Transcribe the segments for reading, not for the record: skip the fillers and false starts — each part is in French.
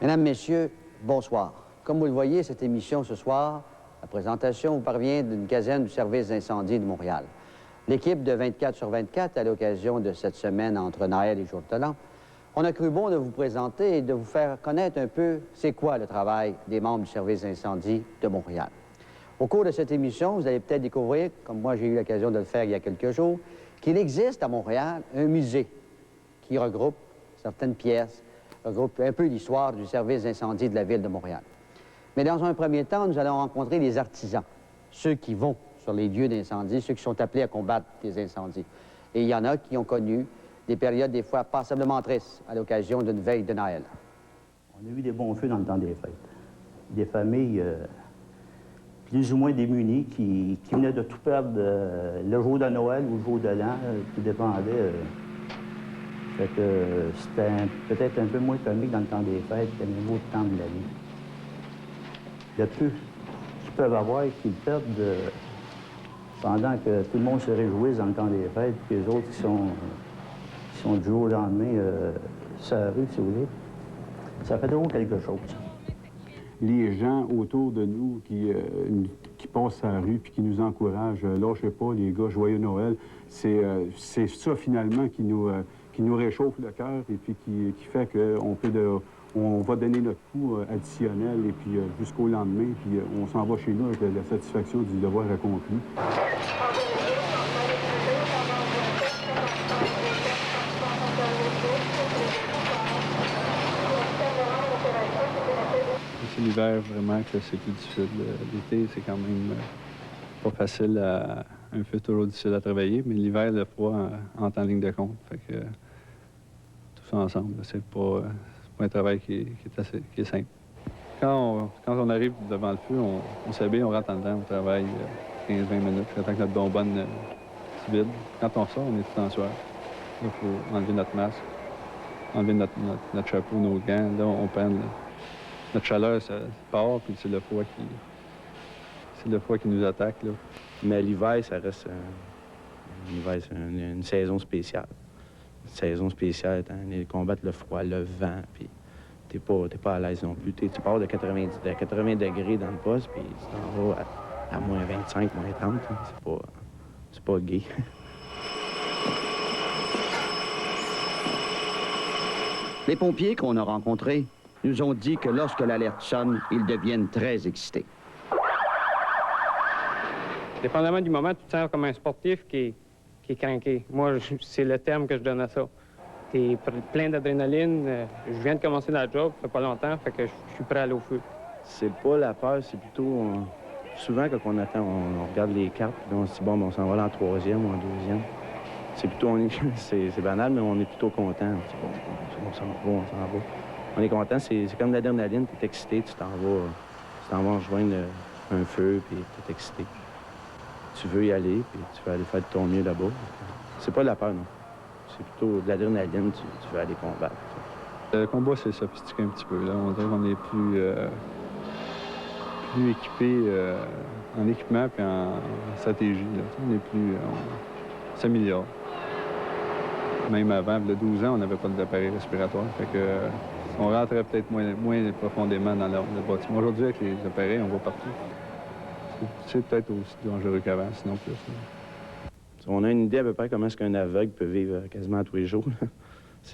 Mesdames, Messieurs, bonsoir. Comme vous le voyez, cette émission ce soir, la présentation vous parvient d'une caserne du service d'incendie de Montréal. L'équipe de 24 sur 24, à l'occasion de cette semaine entre Noël et Jour de l'An, on a cru bon de vous présenter et de vous faire connaître un peu c'est quoi le travail des membres du service d'incendie de Montréal. Au cours de cette émission, vous allez peut-être découvrir, comme moi j'ai eu l'occasion de le faire il y a quelques jours, qu'il existe à Montréal un musée qui regroupe certaines pièces, regroupe un peu l'histoire du service d'incendie de la Ville de Montréal. Mais dans un premier temps, nous allons rencontrer les artisans, ceux qui vont sur les lieux d'incendie, ceux qui sont appelés à combattre des incendies. Et il y en a qui ont connu des périodes des fois passablement tristes à l'occasion d'une veille de Noël. On a eu des bons feux dans le temps des fêtes. Des familles plus ou moins démunies qui venaient de tout perdre le jour de Noël ou le jour de l'an, qui dépendait. Fait que c'était peut-être un peu moins comique dans le temps des fêtes que les autres temps de l'année. Le peu qu'ils peuvent avoir et qu'ils perdent pendant que tout le monde se réjouisse dans le temps des fêtes, puis les autres qui sont du jour au lendemain sur la rue, si vous voulez, ça fait toujours quelque chose. Les gens autour de nous qui passent à la rue puis qui nous encouragent, lâchez pas les gars, joyeux Noël, c'est ça finalement qui nous réchauffe le cœur et puis qui fait qu'on va donner notre coup additionnel et puis jusqu'au lendemain, puis on s'en va chez nous avec la satisfaction du devoir accompli. C'est l'hiver vraiment que c'est plus difficile. L'été, c'est quand même pas facile un feu toujours difficile à travailler, mais l'hiver, le froid entre en ligne de compte. Fait que tout ça ensemble, c'est pas un travail qui est simple. Quand on arrive devant le feu, on s'habille, on rentre en dedans, on travaille 15-20 minutes, jusqu'à temps que notre bonbonne se vide. Quand on sort, on est tout en sueur. Il faut enlever notre masque, enlever notre chapeau, nos gants. Là, on prend notre chaleur, ça part, puis c'est le froid qui nous attaque, là. Mais l'hiver, ça reste l'hiver, c'est une saison spéciale. Une saison spéciale, combattre le froid, le vent, puis t'es pas à l'aise non plus. Tu pars de 80 degrés dans le poste, puis tu t'en vas à moins 25, moins 30. Hein. C'est pas gai. Les pompiers qu'on a rencontrés nous ont dit que lorsque l'alerte sonne, ils deviennent très excités. Dépendamment du moment, tu te sens comme un sportif qui est craqué. Moi, c'est le terme que je donne à ça. T'es plein d'adrénaline. Je viens de commencer dans le job, ça fait pas longtemps, fait que je suis prêt à aller au feu. C'est pas la peur, c'est plutôt... souvent, quand on attend, on regarde les cartes, puis on se dit, bon, on s'en va en troisième ou en deuxième. C'est plutôt... c'est banal, mais on est plutôt content. On s'en va. On est content, c'est comme l'adrénaline, t'es excité, tu t'en vas rejoindre un feu, puis t'es excité. Tu veux y aller, puis tu veux aller faire de ton mieux là-bas. C'est pas de la peur, non. C'est plutôt de l'adrénaline, tu veux aller combattre. Le combat, c'est sophistiqué un petit peu, là. On dirait qu'on est plus équipé en équipement puis en stratégie, là. On s'améliore. Même avant, il y a 12 ans, on n'avait pas d'appareil respiratoire, fait que on rentrait peut-être moins profondément dans le bâtiment. Aujourd'hui, avec les appareils, on va partout. C'est peut-être aussi dangereux qu'avant, sinon plus. On a une idée à peu près comment est-ce qu'un aveugle peut vivre quasiment tous les jours.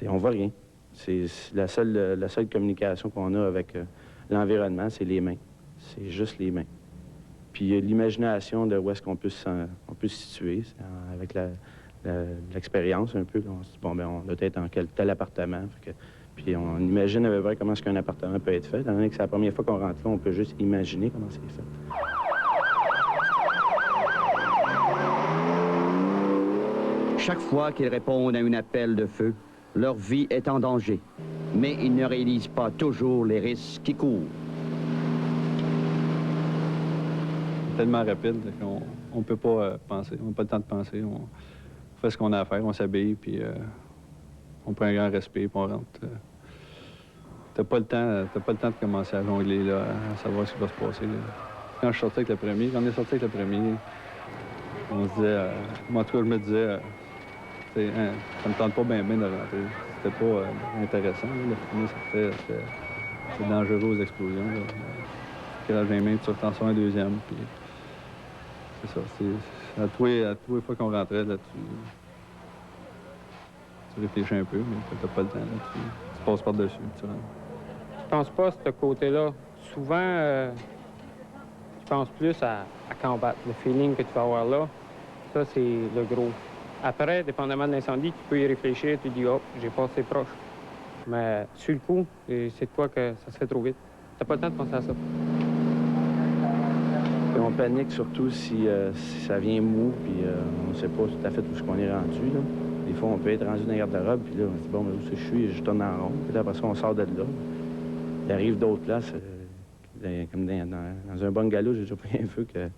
On voit rien. C'est la seule communication qu'on a avec l'environnement, c'est les mains. C'est juste les mains. Puis l'imagination de où est-ce qu'on peut se situer avec l'expérience un peu. On se dit, bon, ben on doit être dans tel appartement. Puis on imagine à peu près comment est-ce qu'un appartement peut être fait. Étant donné que c'est la première fois qu'on rentre là, on peut juste imaginer comment c'est fait. Chaque fois qu'ils répondent à un appel de feu, leur vie est en danger. Mais ils ne réalisent pas toujours les risques qu'ils courent. C'est tellement rapide qu'on ne peut pas penser. On n'a pas le temps de penser. On fait ce qu'on a à faire, on s'habille, puis on prend un grand respect, puis on rentre. T'as pas le temps de commencer à jongler, là, à savoir ce qui va se passer. Là. Quand on est sorti avec le premier, on se disait, moi, en tout cas, je me disais, ça me tente pas bien de rentrer. C'était pas intéressant. Là. Le premier, c'était dangereux aux explosions. Là. Quand j'ai main, tu retends un deuxième. Puis c'est ça. À tous les fois qu'on rentrait, là, tu réfléchis un peu, mais t'as pas le temps. Là, tu passes par-dessus. Je pense pas à ce côté-là. Souvent, tu penses plus à combattre. Le feeling que tu vas avoir là, ça, c'est le gros. Après, dépendamment de l'incendie, tu peux y réfléchir, tu dis « Oh, j'ai passé proche ». Mais sur le coup, c'est de quoi que ça se fait trop vite. T'as pas le temps de penser à ça. Et on panique surtout si ça vient mou, puis on ne sait pas tout à fait où ce qu'on est rendu. Là. Des fois, on peut être rendu dans la garde-robe, puis là, on se dit, bon, mais où c'est que je suis? Je tourne en rond. Puis là, après ça, on sort de là. Il arrive d'autres places, comme dans un bungalow, j'ai déjà pris un feu que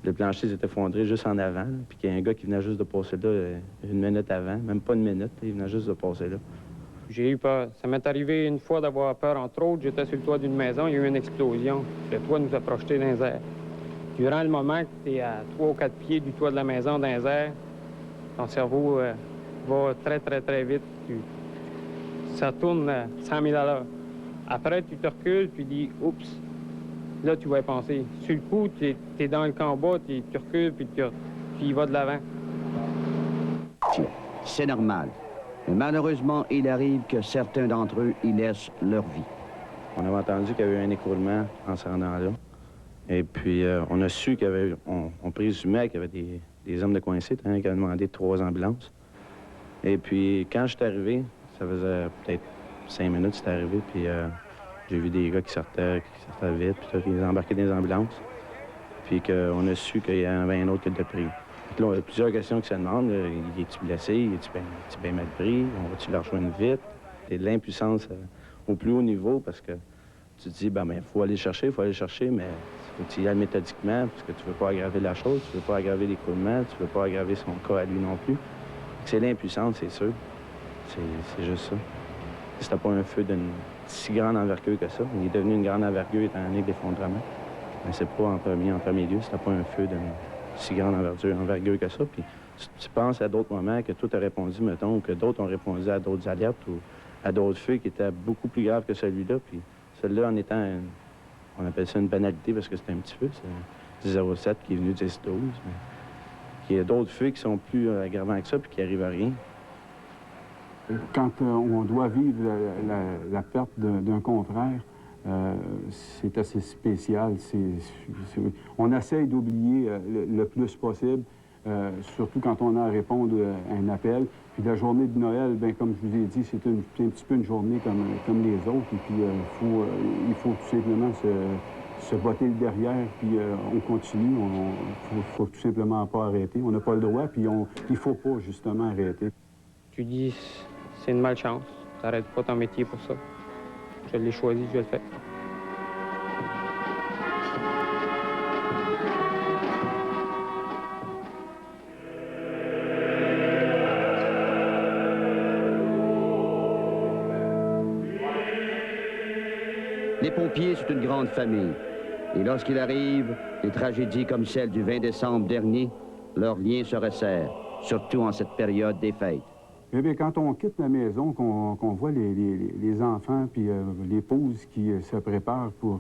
le plancher s'est effondré juste en avant, là, puis qu'il y a un gars qui venait juste de passer là une minute avant, même pas une minute, il venait juste de passer là. J'ai eu peur. Ça m'est arrivé une fois d'avoir peur, entre autres. J'étais sur le toit d'une maison, il y a eu une explosion. Le toit nous a projetés dans les airs. Durant le moment que tu es à 3 ou 4 pieds du toit de la maison dans les airs, ton cerveau va très, très, très vite. Ça tourne à 100 000 à l'heure. Après, tu te recules, tu dis « Oups ». Là, tu vas y penser. Sur le coup, tu es dans le combat, tu recules, puis tu y vas de l'avant. C'est normal. Mais malheureusement, il arrive que certains d'entre eux y laissent leur vie. On avait entendu qu'il y avait eu un écroulement en se rendant là. Et puis, on a su qu'il y avait... On présumait qu'il y avait des hommes de coincés, qui avaient demandé 3 ambulances. Et puis, quand je suis arrivé, ça faisait peut-être 5 minutes que c'était arrivé, puis j'ai vu des gars qui sortaient vite, puis ils embarquaient dans les ambulances. Puis qu'on a su qu'il y en avait un autre qui était pris. Là, on a plusieurs questions qui se demandent. Es-tu blessé? Es-tu bien mal pris? On va-tu le rejoindre vite? Et de l'impuissance au plus haut niveau, parce que tu te dis, il faut aller chercher, mais il faut que tu y ailles méthodiquement, parce que tu veux pas aggraver la chose, tu veux pas aggraver l'écroulement, tu veux pas aggraver son cas à lui non plus. C'est l'impuissance, c'est sûr. C'est juste ça. C'était pas un feu d'une si grande envergure que ça. Il est devenu une grande envergure étant donné l'effondrement. Mais c'est pas en premier lieu, c'était pas un feu d'une si grande envergure que ça. Puis tu penses à d'autres moments que toi t'as répondu, mettons, ou que d'autres ont répondu à d'autres alertes ou à d'autres feux qui étaient beaucoup plus graves que celui-là. Puis celui-là, en étant, on appelle ça une banalité parce que c'était un petit feu, c'est 0,7 qui est venu 10-12. Mais il y a d'autres feux qui sont plus aggravants que ça puis qui arrivent à rien. Quand on doit vivre la perte d'un confrère, c'est assez spécial. On essaye d'oublier le plus possible, surtout quand on a à répondre à un appel. Puis la journée de Noël, bien, comme je vous ai dit, c'est un petit peu une journée comme les autres. Et puis il faut tout simplement se botter le derrière, puis on continue. Il faut tout simplement pas arrêter. On n'a pas le droit, puis il faut pas justement arrêter. Tu dis, c'est une malchance. Tu n'arrêtes pas ton métier pour ça. Je l'ai choisi, je le fais. Les pompiers, c'est une grande famille. Et lorsqu'il arrive des tragédies comme celle du 20 décembre dernier, leurs liens se resserrent, surtout en cette période des fêtes. Eh bien, quand on quitte la maison, qu'on voit les enfants puis l'épouse qui se préparent pour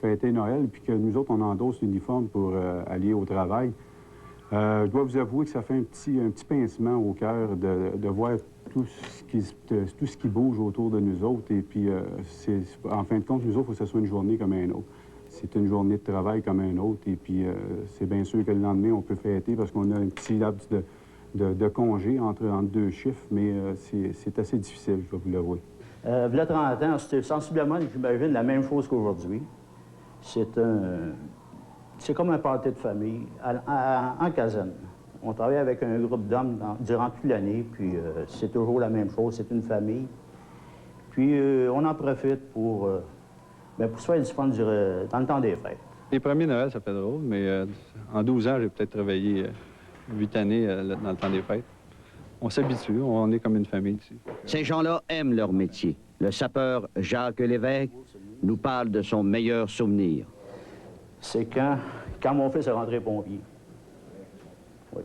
fêter Noël, puis que nous autres, on endosse l'uniforme pour aller au travail, je dois vous avouer que ça fait un petit pincement au cœur de voir tout ce qui bouge autour de nous autres. Et puis, en fin de compte, nous autres, il faut que ce soit une journée comme un autre. C'est une journée de travail comme un autre. Et puis, c'est bien sûr que le lendemain, on peut fêter parce qu'on a un petit laps de congé entre 2 chiffres, mais c'est assez difficile, je dois vous l'avouer. Il y a 30 ans, c'était sensiblement, j'imagine, la même chose qu'aujourd'hui. C'est comme un party de famille en caserne. On travaille avec un groupe d'hommes durant toute l'année, puis c'est toujours la même chose, c'est une famille. Puis on en profite pour se faire du fun dans le temps des fêtes. Les premiers Noël, ça fait drôle, mais en 12 ans, j'ai peut-être travaillé 8 années dans le temps des fêtes. on s'habitue, on est comme une famille ici. Ces gens-là aiment leur métier. Le sapeur Jacques Lévesque nous parle de son meilleur souvenir. C'est quand mon fils est rentré pompier. Oui.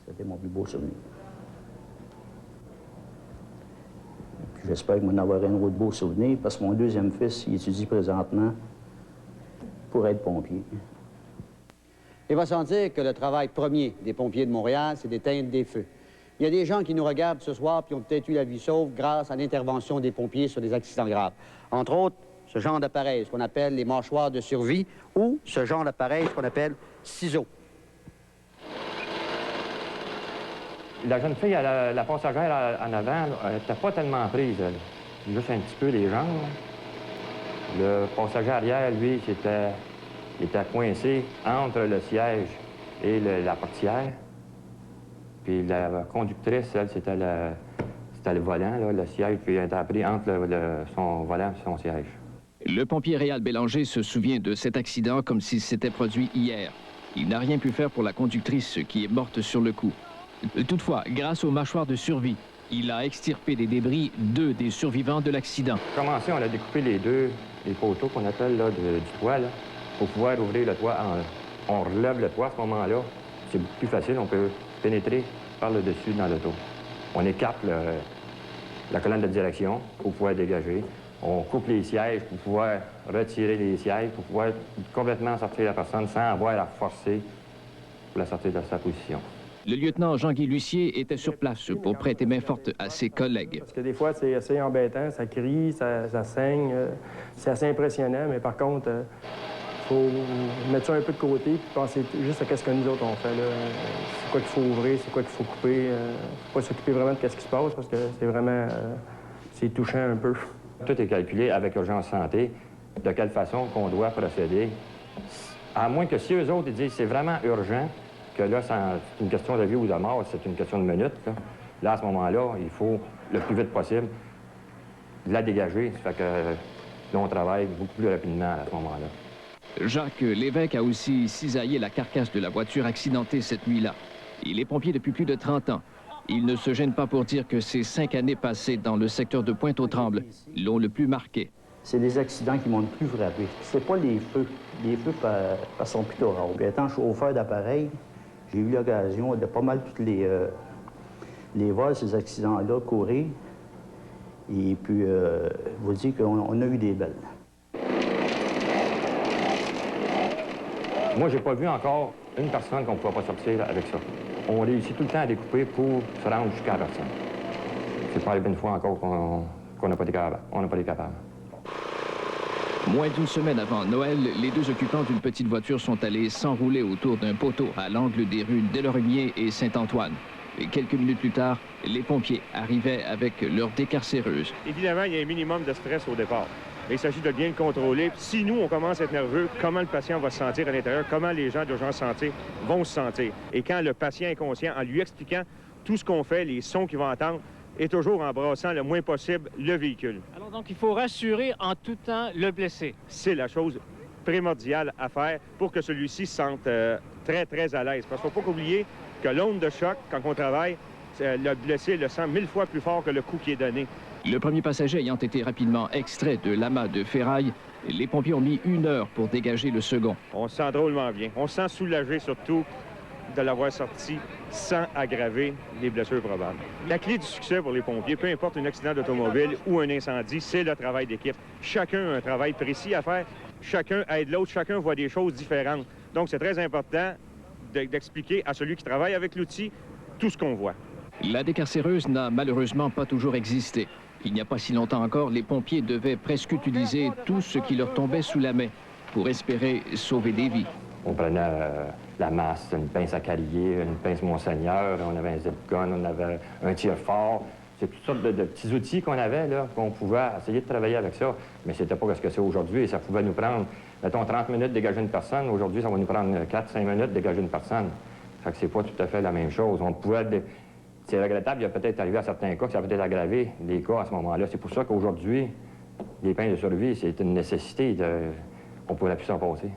C'était mon plus beau souvenir. Puis j'espère qu'il va en avoir un autre beau souvenir parce que mon deuxième fils, il étudie présentement pour être pompier. Il va sans dire que le travail premier des pompiers de Montréal, c'est d'éteindre des feux. Il y a des gens qui nous regardent ce soir qui ont peut-être eu la vie sauve grâce à l'intervention des pompiers sur des accidents graves. Entre autres, ce genre d'appareil, ce qu'on appelle les mâchoires de survie, ou ce genre d'appareil, ce qu'on appelle ciseaux. La jeune fille, la passagère en avant, elle n'était pas tellement prise, elle. Juste un petit peu les jambes. Le passager arrière, lui, il était coincé entre le siège et la portière. Puis la conductrice, elle, c'était le volant, là, le siège, puis elle était pris entre son volant et son siège. Le pompier Réal Bélanger se souvient de cet accident comme s'il s'était produit hier. Il n'a rien pu faire pour la conductrice qui est morte sur le coup. Toutefois, grâce aux mâchoires de survie, il a extirpé des débris 2 des survivants de l'accident. Pour commencer, on a découpé les poteaux qu'on appelle là, du toit, là, pour pouvoir ouvrir le toit. On relève le toit à ce moment-là. C'est beaucoup plus facile, on peut pénétrer par le dessus dans l'auto. On écarte la colonne de direction pour pouvoir dégager. On coupe les sièges pour pouvoir retirer les sièges, pour pouvoir complètement sortir la personne sans avoir à la forcer pour la sortir de sa position. Le lieutenant Jean-Guy Lucier était sur place pour prêter main forte à ses collègues. Parce que des fois, c'est assez embêtant, ça crie, ça saigne, c'est assez impressionnant, mais par contre, il faut mettre ça un peu de côté et penser juste à ce que nous autres on fait. C'est quoi qu'il faut ouvrir, c'est quoi qu'il faut couper. Faut pas s'occuper vraiment de ce qui se passe parce que c'est vraiment c'est touchant un peu. Tout est calculé avec Urgence Santé, de quelle façon qu'on doit procéder. À moins que si eux autres ils disent c'est vraiment urgent, que là, c'est une question de vie ou de mort, c'est une question de minutes. Là, à ce moment-là, il faut, le plus vite possible, la dégager. Ça fait que là, on travaille beaucoup plus rapidement à ce moment-là. Jacques Lévesque a aussi cisaillé la carcasse de la voiture accidentée cette nuit-là. Il est pompier depuis plus de 30 ans. Il ne se gêne pas pour dire que ces 5 années passées dans le secteur de Pointe-aux-Trembles l'ont le plus marqué. C'est des accidents qui m'ont le plus frappé. C'est pas les feux. Les feux sont plutôt rares. Puis, étant chauffeur d'appareil, j'ai eu l'occasion de pas mal toutes les voir ces accidents-là courir. Et puis, je vous dis qu'on a eu des belles. Moi, j'ai pas vu encore une personne qu'on ne pouvait pas sortir avec ça. On réussit tout le temps à découper pour se rendre jusqu'à la personne. C'est pas arrivé une fois encore qu'on n'a pas été capable. On n'a pas été capable. Moins d'une semaine avant Noël, les 2 occupants d'une petite voiture sont allés s'enrouler autour d'un poteau à l'angle des rues Delormier et Saint-Antoine. Et quelques minutes plus tard, les pompiers arrivaient avec leur décarcéreuse. Évidemment, il y a un minimum de stress au départ. Mais il s'agit de bien le contrôler. Si nous, on commence à être nerveux, comment le patient va se sentir à l'intérieur, comment les gens d'urgence santé vont se sentir. Et quand le patient est conscient, en lui expliquant tout ce qu'on fait, les sons qu'il va entendre, et toujours embrassant le moins possible le véhicule. Alors donc, il faut rassurer en tout temps le blessé. C'est la chose primordiale à faire pour que celui-ci se sente très, très à l'aise. Parce qu'il ne faut pas oublier que l'onde de choc, quand on travaille, le blessé le sent 1000 fois plus fort que le coup qui est donné. Le premier passager ayant été rapidement extrait de l'amas de ferraille, les pompiers ont mis 1 heure pour dégager le second. On se sent drôlement bien. On se sent soulagé surtout de l'avoir sorti sans aggraver les blessures probables. La clé du succès pour les pompiers, peu importe un accident d'automobile ou un incendie, c'est le travail d'équipe. Chacun a un travail précis à faire, chacun aide l'autre, chacun voit des choses différentes. Donc, c'est très important d'expliquer à celui qui travaille avec l'outil tout ce qu'on voit. La décarcéreuse n'a malheureusement pas toujours existé. Il n'y a pas si longtemps encore, les pompiers devaient presque utiliser tout ce qui leur tombait sous la main pour espérer sauver des vies. On prenait la masse, une pince à carrier, une pince Monseigneur, on avait un zip-gun, on avait un tire-fort. C'est toutes sortes de petits outils qu'on avait, là, qu'on pouvait essayer de travailler avec ça. Mais c'était pas ce que c'est aujourd'hui. Ça pouvait nous prendre, mettons, 30 minutes de dégager une personne. Aujourd'hui, ça va nous prendre 4-5 minutes de dégager une personne. Fait que c'est pas tout à fait la même chose. On pouvait... C'est regrettable, il y a peut-être arrivé à certains cas que ça a peut-être aggravé les cas à ce moment-là. C'est pour ça qu'aujourd'hui, les pinces de survie, c'est une nécessité. On ne pourrait plus s'en passer.